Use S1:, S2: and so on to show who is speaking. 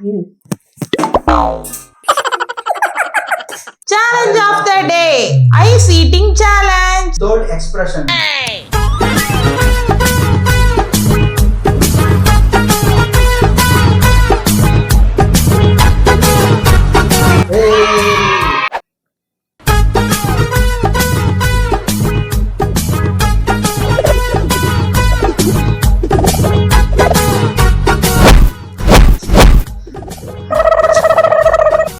S1: Challenge of the day. Ice eating challenge.
S2: Third expression.